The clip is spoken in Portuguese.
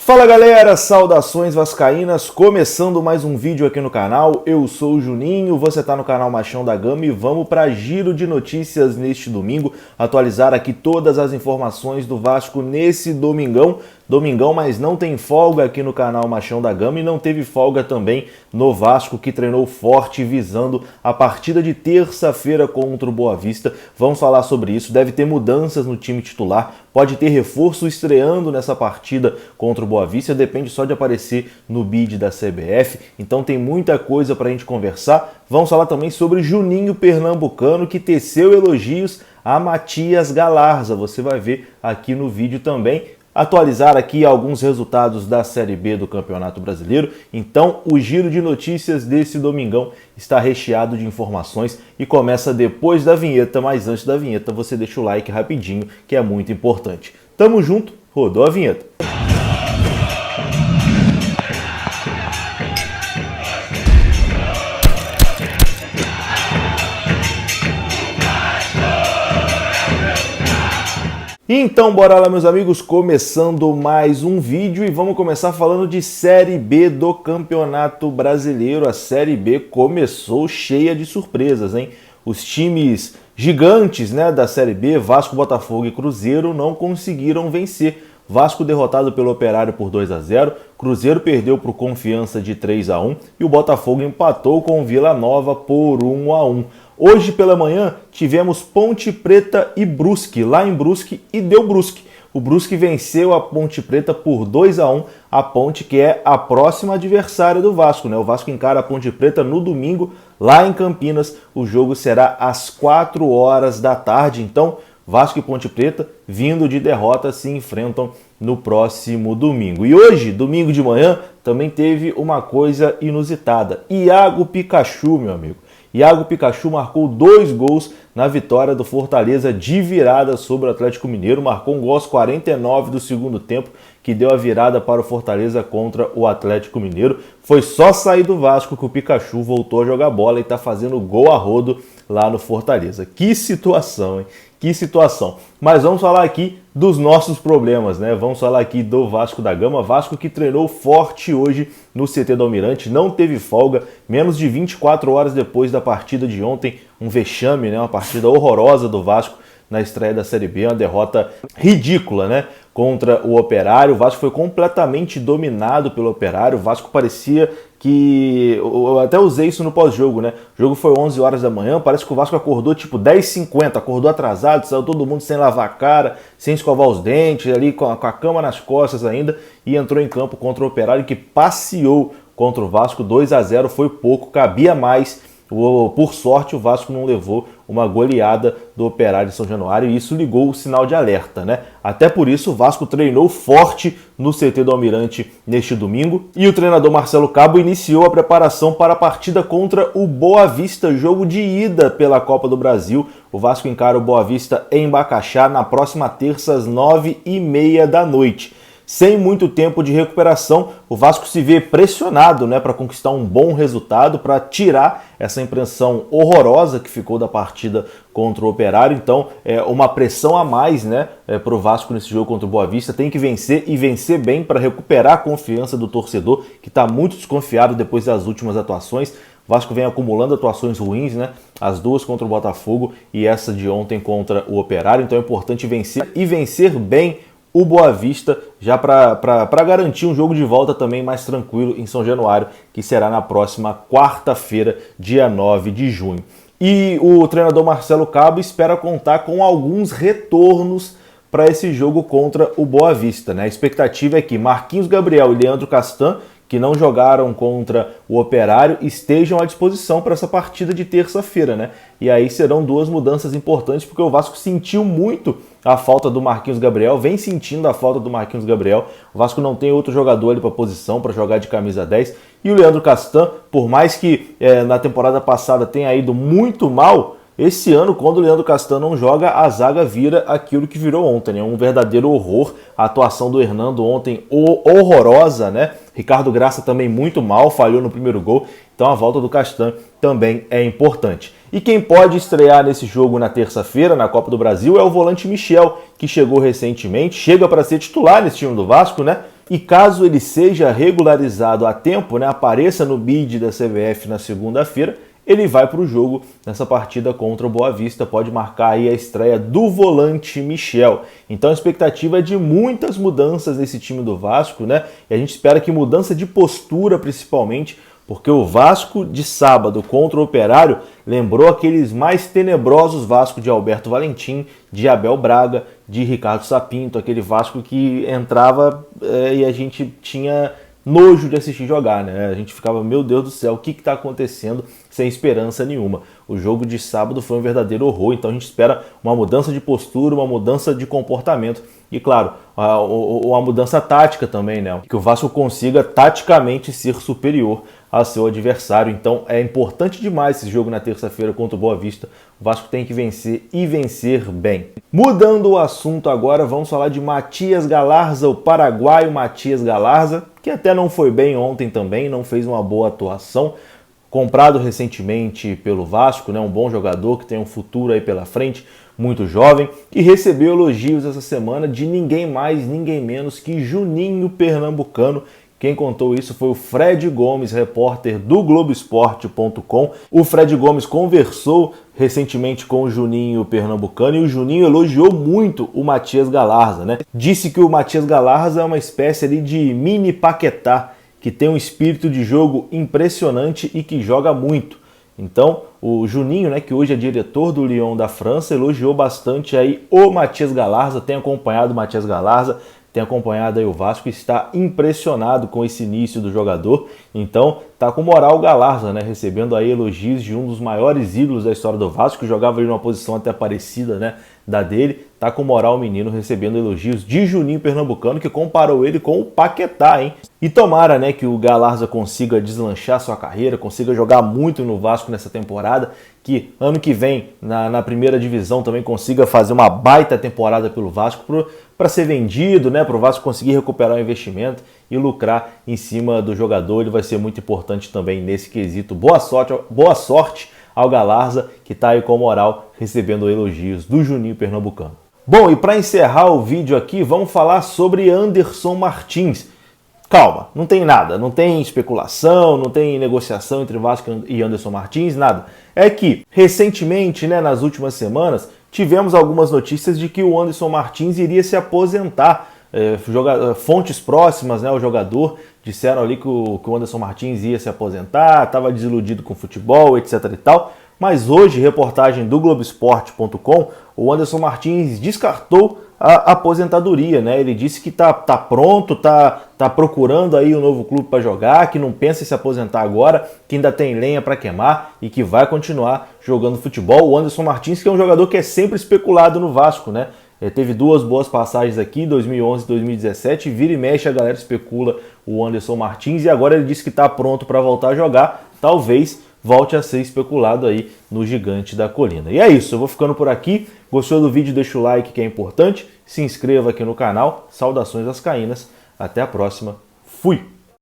Fala galera, saudações vascaínas, começando mais um vídeo aqui no canal. Eu sou o Juninho, você está no canal Machão da Gama e vamos para giro de notícias neste domingo, atualizar aqui todas as informações do Vasco nesse domingão, mas não tem folga aqui no canal Machão da Gama e não teve folga também no Vasco, que treinou forte visando a partida de terça-feira contra o Boa Vista. Vamos falar sobre isso, deve ter mudanças no time titular, pode ter reforço estreando nessa partida contra o Boa Vista, depende só de aparecer no bid da CBF, então tem muita coisa para a gente conversar. Vamos falar também sobre Juninho Pernambucano, que teceu elogios a Matias Galarza, você vai ver aqui no vídeo também. Atualizar aqui alguns resultados da Série B do Campeonato Brasileiro. Então, o giro de notícias desse domingão está recheado de informações e começa depois da vinheta, mas antes da vinheta você deixa o like rapidinho, que é muito importante. Tamo junto, rodou a vinheta. Então bora lá meus amigos, começando mais um vídeo e vamos começar falando de Série B do Campeonato Brasileiro. A Série B começou cheia de surpresas, hein? Os times gigantes, né, da Série B, Vasco, Botafogo e Cruzeiro, não conseguiram vencer. Vasco derrotado pelo Operário por 2-0, Cruzeiro perdeu para o Confiança de 3-1 e o Botafogo empatou com o Vila Nova por 1-1. Hoje pela manhã tivemos Ponte Preta e Brusque, lá em Brusque, e deu Brusque. O Brusque venceu a Ponte Preta por 2-1, a Ponte que é a próxima adversária do Vasco, né? O Vasco encara a Ponte Preta no domingo, lá em Campinas. O jogo será às 4 horas da tarde, então Vasco e Ponte Preta, vindo de derrota, se enfrentam no próximo domingo. E hoje, domingo de manhã, também teve uma coisa inusitada. Iago Pikachu, meu amigo. Iago Pikachu marcou 2 gols na vitória do Fortaleza de virada sobre o Atlético Mineiro. Marcou um gol aos 49 do segundo tempo, que deu a virada para o Fortaleza contra o Atlético Mineiro. Foi só sair do Vasco que o Pikachu voltou a jogar bola e está fazendo gol a rodo lá no Fortaleza. Que situação, hein? Que situação. Mas vamos falar aqui dos nossos problemas, né? Vamos falar aqui do Vasco da Gama. Vasco que treinou forte hoje no CT do Almirante, não teve folga, menos de 24 horas depois da partida de ontem. Um vexame, né? Uma partida horrorosa do Vasco na estreia da Série B, uma derrota ridícula, né? Contra o Operário. O Vasco foi completamente dominado pelo Operário. O Vasco parecia que... Eu até usei isso no pós-jogo, né? O jogo foi 11 horas da manhã, parece que o Vasco acordou tipo 10h50, acordou atrasado, saiu todo mundo sem lavar a cara, sem escovar os dentes, ali com a cama nas costas ainda, e entrou em campo contra o Operário, que passeou contra o Vasco. 2-0 foi pouco, cabia mais. Por sorte, o Vasco não levou uma goleada do Operário de São Januário e isso ligou o sinal de alerta, né? Até por isso, o Vasco treinou forte no CT do Almirante neste domingo e o treinador Marcelo Cabo iniciou a preparação para a partida contra o Boa Vista, jogo de ida pela Copa do Brasil. O Vasco encara o Boa Vista em Bacaxá na próxima terça às 9h30 da noite. Sem muito tempo de recuperação, o Vasco se vê pressionado, né, para conquistar um bom resultado, para tirar essa impressão horrorosa que ficou da partida contra o Operário. Então, é uma pressão a mais, né, para o Vasco nesse jogo contra o Boa Vista. Tem que vencer e vencer bem para recuperar a confiança do torcedor, que está muito desconfiado depois das últimas atuações. O Vasco vem acumulando atuações ruins, né? As duas contra o Botafogo e essa de ontem contra o Operário. Então é importante vencer e vencer bem o Boa Vista, já para garantir um jogo de volta também mais tranquilo em São Januário, que será na próxima quarta-feira, dia 9 de junho. E o treinador Marcelo Cabo espera contar com alguns retornos para esse jogo contra o Boa Vista, né? A expectativa é que Marquinhos Gabriel e Leandro Castan, que não jogaram contra o Operário, estejam à disposição para essa partida de terça-feira, né? E aí serão duas mudanças importantes, porque o Vasco sentiu muito a falta do Marquinhos Gabriel, vem sentindo a falta do Marquinhos Gabriel. O Vasco não tem outro jogador ali para posição, para jogar de camisa 10. E o Leandro Castan, por mais que na temporada passada tenha ido muito mal, esse ano, quando o Leandro Castan não joga, a zaga vira aquilo que virou ontem, né? Um verdadeiro horror. A atuação do Hernando ontem horrorosa, né? Ricardo Graça também muito mal, falhou no primeiro gol. Então a volta do Castan também é importante. E quem pode estrear nesse jogo na terça-feira, na Copa do Brasil, é o volante Michel, que chegou recentemente, chega para ser titular nesse time do Vasco, né? e caso ele seja regularizado a tempo, né, apareça no bid da CBF na segunda-feira, ele vai para o jogo nessa partida contra o Boa Vista, pode marcar aí a estreia do volante Michel. Então a expectativa é de muitas mudanças nesse time do Vasco, né? E a gente espera que mudança de postura principalmente, porque o Vasco de sábado contra o Operário lembrou aqueles mais tenebrosos Vasco de Alberto Valentim, de Abel Braga, de Ricardo Sapinto, aquele Vasco que entrava e a gente tinha nojo de assistir jogar, né? A gente ficava, meu Deus do céu, o que está acontecendo, sem esperança nenhuma. O jogo de sábado foi um verdadeiro horror, então a gente espera uma mudança de postura, uma mudança de comportamento e, claro, uma mudança tática também, né? Que o Vasco consiga taticamente ser superior ao seu adversário. Então é importante demais esse jogo na terça-feira contra o Boa Vista. O Vasco tem que vencer e vencer bem. Mudando o assunto agora, vamos falar de Matias Galarza, o paraguaio Matias Galarza, que até não foi bem ontem também, não fez uma boa atuação. Comprado recentemente pelo Vasco, né, um bom jogador que tem um futuro aí pela frente, muito jovem, e recebeu elogios essa semana de ninguém mais, ninguém menos que Juninho Pernambucano. Quem contou isso foi o Fred Gomes, repórter do Globoesporte.com. O Fred Gomes conversou recentemente com o Juninho Pernambucano e o Juninho elogiou muito o Matias Galarza, né? Disse que o Matias Galarza é uma espécie ali de mini Paquetá, que tem um espírito de jogo impressionante e que joga muito. Então, o Juninho, né, que hoje é diretor do Lyon da França, elogiou bastante aí o Matias Galarza, tem acompanhado o Matias Galarza, tem acompanhado aí o Vasco, está impressionado com esse início do jogador. Então, tá com moral o Galarza, né, recebendo aí elogios de um dos maiores ídolos da história do Vasco, que jogava ali numa posição até parecida, né, da dele. Tá com moral o menino, recebendo elogios de Juninho Pernambucano, que comparou ele com o Paquetá, hein? E tomara, né, que o Galarza consiga deslanchar sua carreira, consiga jogar muito no Vasco nessa temporada, que ano que vem, na primeira divisão, também consiga fazer uma baita temporada pelo Vasco para ser vendido, né, para o Vasco conseguir recuperar o investimento e lucrar em cima do jogador. Ele vai ser muito importante também nesse quesito. Boa sorte ao Galarza, que está aí com moral, recebendo elogios do Juninho Pernambucano. Bom, e para encerrar o vídeo aqui, vamos falar sobre Anderson Martins. Calma, não tem nada, não tem especulação, não tem negociação entre Vasco e Anderson Martins, nada. É que, recentemente, né, nas últimas semanas, tivemos algumas notícias de que o Anderson Martins iria se aposentar. Fontes próximas, né, ao jogador disseram ali que o Anderson Martins ia se aposentar, estava desiludido com o futebol, etc e tal. Mas hoje, reportagem do Globoesporte.com, o Anderson Martins descartou a aposentadoria, né? Ele disse que tá pronto, tá procurando aí um novo clube para jogar, que não pensa em se aposentar agora, que ainda tem lenha para queimar e que vai continuar jogando futebol. O Anderson Martins, que é um jogador que é sempre especulado no Vasco, né? Teve duas boas passagens aqui, 2011 e 2017, vira e mexe a galera especula o Anderson Martins e agora ele disse que está pronto para voltar a jogar, talvez volte a ser especulado aí no Gigante da Colina. E é isso, eu vou ficando por aqui. Gostou do vídeo? Deixa o like que é importante, se inscreva aqui no canal. Saudações vascaínas, até a próxima, fui!